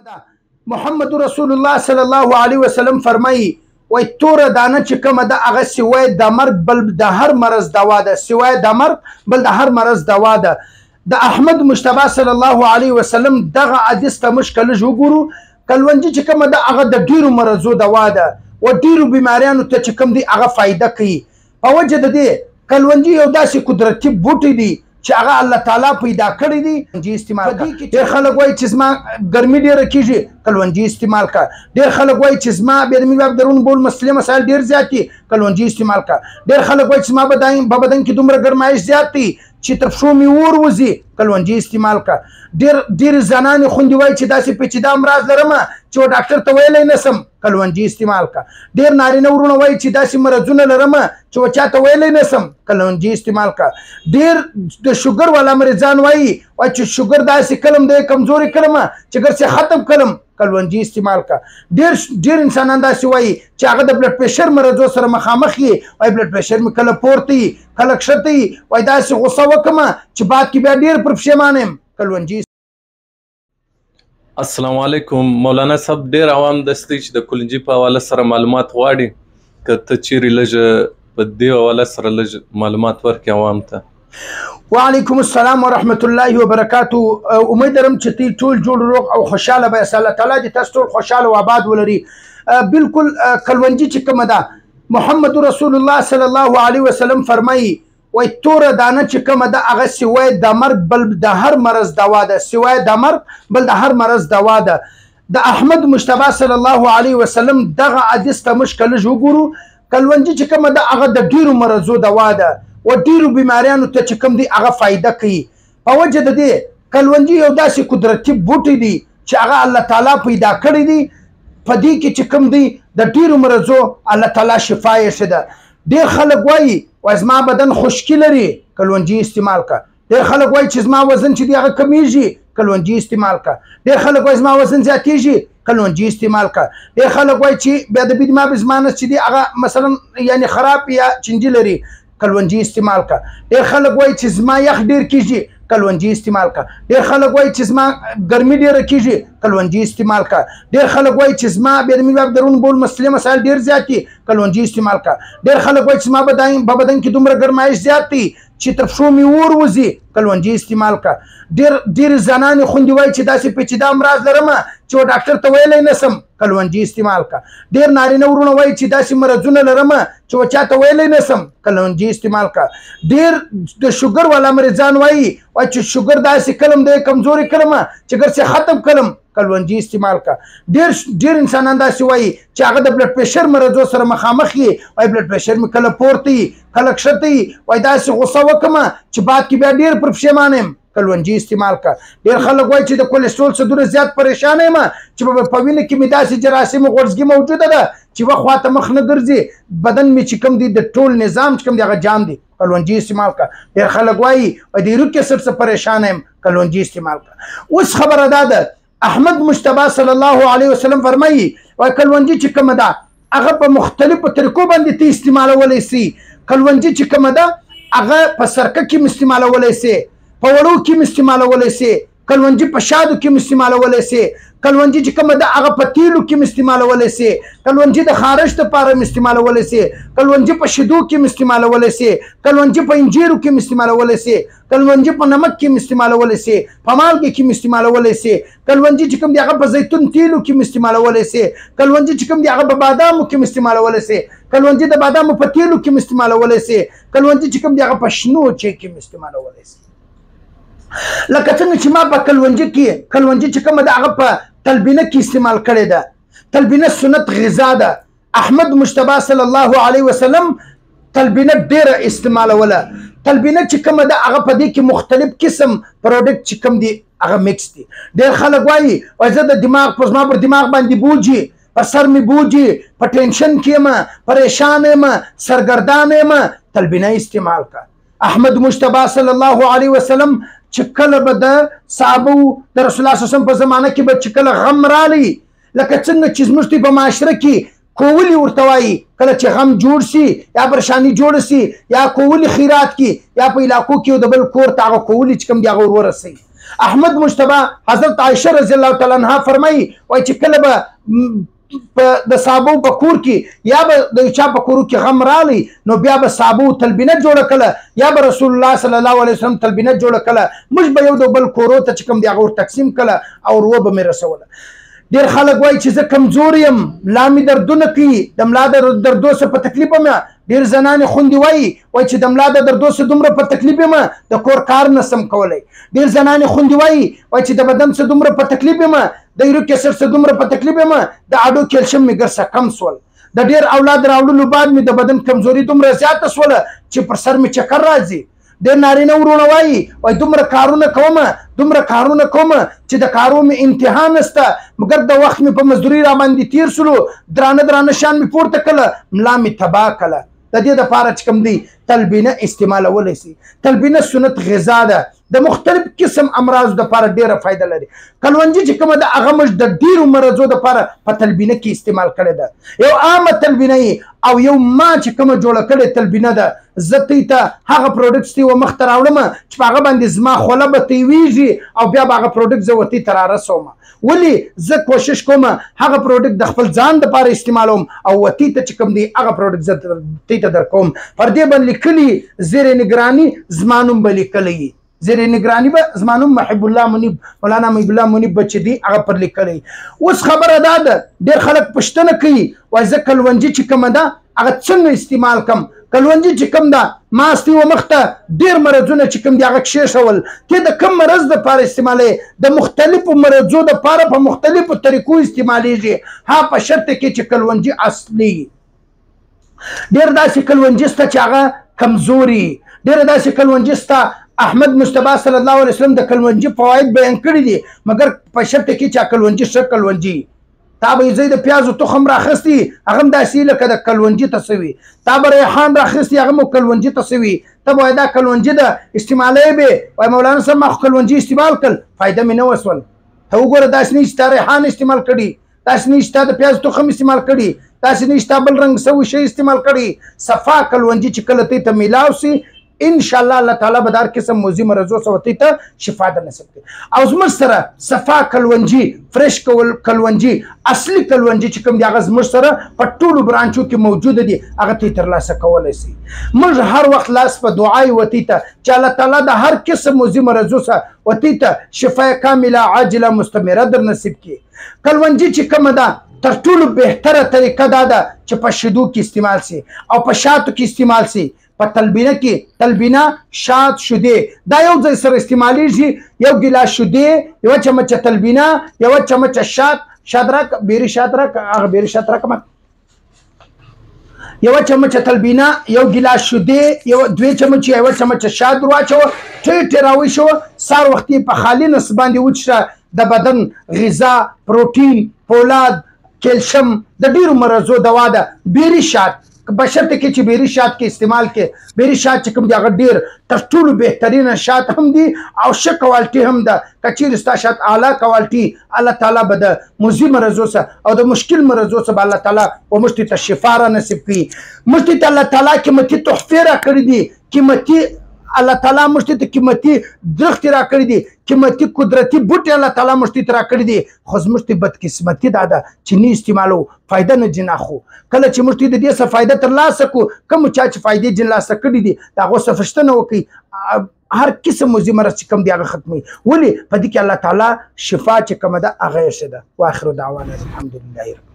محمد رسول الله صلی الله علیه وسلم فرمایي وای توره دانه چې کومه ده هغه سوای د مرګ بل د هر مرض دوا ده، سوای د مرګ بل د هر مرض دوا ده. د احمد مجتبی صلی الله علیه وسلم دغه حدیث ته موږ کله وګورو، کلونجي چې کومه ده هغه د ډیرو مرضو دوا ده او ډیرو بیماریانو ته چې کوم دی هغه فایده کوي. په وجه د دې کلونجي یو داسې قدرتي بوټی دی چې هغه الله تعالی پیدا کړی دی. کلونجي استعمال کړه. ډېر خلک وایي چې زما ګرمي ډېره کېږي، کلونجي استعمال کړه. ډېر خلک وایي چې زما بېرمي باب درون بول مسلې مسایل ډېر زیات دي، کلونجي استعمال کړه. ډېر خلک وایي چې زما په بدن کې دومره ګرمایش زیات دی چې تر پښو مې اور وځي، کلونجي استعمال کړه. ډېر زنانې خویندې وایي چې داسې پیچیده امراض لرم چې ډاکټر ته ویلی نشم، کلونجي استعمال کړه. ډېر نارینه ورونه وایي چې داسې مرضونه لرم چې چاته ویلی نشم، کلونجي استعمال کړه. ډېر د شوګر والا مریضان وایي چې شوګر داسې کلم دی کمزوري کلم چې ګرڅه ختم کلم، کلونجي استعمال کړه. ډېر انسانان داسې وایي چې هغه د بلډ پریشر مرضو سره مخامخ وي، وایي بلډ پریشر مې کله پورته وي کله کښته وي، وایي داسې غوسه وکړم چې بعد کې بیا ډېر پر پښیمانه یم، کلونجي. السلام علیکم. مولانا صاحب ډېر عوام دستی چې د کلونجي په حواله سره معلومات غواړي، که ته چیرې لږ په دې حواله سره لږ معلومات ورکړې عوام ته. وعلیکم السلام ورحمت الله وبرکاته. امید لرم چې ټول جوړ روغ او خوشاله به یاست. الله تعالی دې تاسو ټول خوشاله او آباد ولري. بالکل کلونجي چې کومه ده محمد رسول الله صلی الله علیه وسلم فرمایي وای توره دانه چې کومه ده هغه سوای د مرګ بل د هر مرض دوا ده، سوای د مرګ بل د هر مرض دوا ده. د احمد مجتبی صلی الله علیه وسلم دغه حدیث ته موږ کله وګورو، کلونجي چې کومه ده هغه د ډیرو مرضو دوا ده او ډیرو بیماریانو ته چې کوم دی هغه فایده کوي. په وجه د دې کلونجي یو داسې قدرتي بوټی دی چې هغه الله تعالی پیدا کړی دی. په دې کې چې کوم دی د ډیرو مرضو الله تعالی شفا یې شه ده. ډېر خلک وایي زما بدن خشکي لري، کلونجي استعمال کړه. ډېر خلک وایي چې زما وزن چې دی هغه کمیږي، کلونجي استعمال کړه. ډېر خلک وایي زما وزن زیاتېږي، کلونجي استعمال کړه. ډېر خلک وایي چې بیا د دماغ زما نس چې دی هغه مثلا یعنی خراب یا چنجي لري، کلونجي استعمال کړه. ډېر خلک وایي چې زما یخ ډېر کېږي، کلونجي استعمال کړه. ډېر خلک وایي چې زما ګرمي ډېره کېږي، کلونجي استعمال کړه. ډېر خلک وایي چې زما بېرمي باب درون بول مسلې مسایل ډېر زیات دي، کلونجي استعمال کړه. ډېر خلک وایي چې زما په بدن کې دومره ګرمایش زیات دی چې تر پښو مې اور وځي، کلونجي استعمال کړه. ډېر زنانې خویندې وایي چې داسې پیچیده امراض لرم چې ډاکټر ته ویلی نشم، کلونجي استعمال کړه. ډېر نارینه ورونه وایي چې داسې مرضونه لرم چې چاته ویلی نشم، کلونجي استعمال کړه. ډېر د شوګر والا مریضان وایي چې شوګر داسې کلم دی کمزوري کلم چې ګرڅه ختم کلم، کلونجي استعمال کړه. ډېر انسانان داسې وایي چې هغه د بلډ پریشر مرضو سره مخامخ وي، وایي بلډ پریشر مې کله پورته وي کله کښته وي، وایي داسې غوسه وکړم چې بعد کې بیا ډېر پر پښیمانه یم، کلونجي استعمال کړه. ډېر خلک وایي چې د کولیسټرول څه زیات پریشان یم چې په وینه کې مې داسې جراثیم غوړزګي موجوده ده چې یوه خوا ته مخ نه ګرځي، بدن مې چې کوم دی د ټول نظام چې کوم دی هغه جام دی، کلونجي استعمال کړه. ډېر خلک وایي د روح کیسټ څخه پریشان یم، کلونجي استعمال کړه. اوس خبره دا ده احمد مجتبی صلی الله علیه وسلم فرمایي وای کلونجي چې کومه ده هغه په مختلفو طریقو باندې ته استعمالولی سي. کلونجي چې کومه ده هغه په سرکه کې م استعمالولی سي، په وړو کې م استعمالولی سي، کلونجي په شادو کې م استعمالولی سي. کلونجي چې کومه ده هغه په تیلو کې م استعمالولی سي. کلونجي د خارش لپاره م استعمالولی سي. کلونجي په شیدو کې م استعمالولی سي. کلونجي په انجیرو کې م استعمالولی سي. کلونجي په نمک کې م استعمالولی سي. په مالګې کې م استعمالولی سي. کلونجي چې کوم دی هغه په زیتون تیلو کې م استعمالولی سي. کلونجي چې کوم دی هغه په بادامو کې م استعمالولی سي. کلونجي د بادامو په تیلو کې م استعمالولی سي. کلونجي چې کوم دی هغه په شنو چای کې م استعمالولی سي. لکه څنګه چې ما په کلونجي چې کومه ده هغه په تلبینه کې استعمال کړې ده. تلبینه سنت غذا ده. احمد مجتبی صلی الله علیه وسلم تلبینه ډېره استعمالوله. تلبینه چې کومه ده هغه په دې کې مختلف قسم پروډکټ چې کوم دي هغه میکس دي. ډېر خلک وایي زه د دماغ په زما پر دماغ باندې بوجي، په سر مې بوجي، په ټینشن کې یم، پریشان یم، سرګردان یم، تلبینه استعمال کړه. احمد مجتبی صلی الله علیه وسلم چې کله به د صحابه د رسول الله صلی الله علیه وسلم په زمانه کې به چې کله غم رالی، لکه څنګه چې زموږ په معاشره کې کوولي ورته وایي، کله چې غم جوړ سي یا پریشاني جوړه سي یا کوولي خیرات کې یا په علاقو کې د بل کور ته هغه کوولي چې کوم دی هغه ورورسوي. احمد مجتبی حضرت عائشه رضی الله تعالی عنها فرمایي وایي چې کله به د صحابو په کور کې یا به د چا په کور کې غم رالی نو بیا به صحابو تلبینه جوړه کړه یا به رسول الله صلی الله علیه وسلم تلبینه جوړه کړه موږ به یو د بل کورو ته چې کوم دی هغه ور تقسیم کړه او ور به مې رسوله. ډېر خلک وایي چې زه کمزور یم ملا مې دردونه کوي د ملا د دردو څه په تکلیف یم. ډېر زنانې خوندې وایي چې د ملا د دردو څه دومره په تکلیف یم د کور کار نسم کولی. ډېر زنانې خوندې وایي چې د بدن څه دومره په تکلیف یم د یورو کیسټ څه دومره په تکلیف یم د اډو کیلشیم مې ګرڅه کم سول د ډېر اولاد راوړلو بعد مې د بدن کمزوري دومره زیاته سوله چې پر سر مې چکر راځي. ډېر نارینه ورونه وایي دومره کارونه کوم چې د کارو مې انتها نشته مګر د وخت مې په مزدوري را باندې تیر سلو درانه شان مې پورته کړه ملا مې تباه کړه. د دې دپاره چې کوم دی تلبینه استعمالولی سي. تلبینه سنت غذا ده د مختلف قسم امراض دپاره ډېره فایده لري. کلونجي چې کومه ده هغه موږ د ډېرو مرضو دپاره په تلبینه کې استعمال کړې ده. یو عامه تلبینه او یو ما چې کومه جوړه کړې تلبینه ده زه تی ته هغه پروډکټس تی مخ ته راوړم چې په هغه باندې زما خوله به تیویږي او بیا به هغه پروډکټ زه ورتې ته رارسوم. ولې زه کوشش کوم هغه پروډکټ د خپل ځان دپاره استعمالوم او ورتې ته چې کوم دی هغه پروډکټ زه تی ته درکوم. پر دې باندې لیکلي زیر نگراني زما نوم به لیکلی زیر نگراني به زما نوم محب الله منیب مولانا محب الله منیب به چې دی هغه پر لیکلی. اوس خبره دا ده ډېر خلک پوښتنه کوي وایي زه کلونجي چې کومه ده هغه څنګه استعمال کړم. کلونجي چې کوم ده ما ستی و مخته ډېر مرضونه چې کوم دي هغه کښېښول ته د کوم مرض دپاره استعمالوي د مختلفو مرضو دپاره په مختلفو طریقو استعمالیږي ها په شرط کې چې کلونجي اصلي. ډېر داسې کلونجي شته چې هغه کمزوري ډېر داسې کلونجي شته احمد مجتبی صلی الله علیه وسلم د کلونجي فواید بیان کړي دي مګر په شرط کې چې کلونجي ښه کلونجي تا به یې د پیازو تخم راخستی هغه هم داسې لکه د کلونجي ته څه وي تا به ریحان راخستی هغه هم کلونجي ته څه وي ته به وایې دا کلونجي ده استعمالوي به وایي مولانا صاحب ما خو کلونجي استعمال کړل فایده مې نه وسول. ته وګوره داسې نه چې تا ریحان استعمال کړي داسې نه چې تا د پیاز تخم استعمال کړي داسې نه چې تا بل رنګ سوي شی استعمال کړي. صفا کلونجي چې کله تی ته میلاو سي ان شاء الله الله تعالی به دار قسم موزي مرزو سوتی ته شفا در نصیب کړي. او زموږ سره صفا کلونجي فرش کلونجي اصلي کلونجي چې کوم دی هغه زموږ سره په ټولو برانچو کې موجوده دي هغه تی ترلاسه کولی سي. موږ هر وخت لاس په دعای وتی ته چې الله تعالی د هر قسم موزي مرزو سره وتی ته شفا کامله عاجله مستمره در نصیب کړي. کلونجي چې کومه ده تر ټولو بهتره طریقه دا ده چې په شیدو کې استعمال سي او په شاتو کې استعمال سي. په تلبینه کې تلبینه شات شیدې دا یو ځای سره استعمالیږي. یو ګیلاس شیدې یوه چمچه تلبینه یوه چمچه شات راک بیري شات راک هغه بیري شات راک یوه چمچه تلبینه یو ګیلاس شیدې یو دوې چمچې یوه چمچه شات ور واچوه ټیټې راویښوه سهار وختي په خالي نس باندې وچشه د بدن غذا پروټین فولاد کیلشیم د ډېرو مرضو دوا ده. بیري شات بشرط کې چې بیري شات کې استعمال کې بیري شات چې کوم دی هغه ډېر تر ټولو بهترینه شات هم دي او ښه کوالټي هم ده. که چیرې ستا شات اعلی کوالټي الله تعالی به د موزي مرضو څخه او د مشکل مرضو څخه به الله تعالی و موږ ته شفا را نصیب کړي. موږ ته الله تعالی قیمتي تحفې را کړي دي قیمتي الله تعالی موږ ته قیمتي درختې را کړي دي قیمتي قدرتي بوټي الله تعالی موږ ته را کړي دي خو زموږ ته بدقسمتي دا ده چې نه استعمالو فایده نه جن اخلو. کله چې موږ ته د دې څه فایده ترلاسه کړو کوم چا چې فایدې ترلاسه کړي دي د هغو څه پوښتنه وکړي هر قسم موزي مرض چې کوم دی هغه ختموي. ولې په دې کې الله تعالی شفا چې کومه ده هغه یې ښه ده. واخر دعوانا الحمدلله.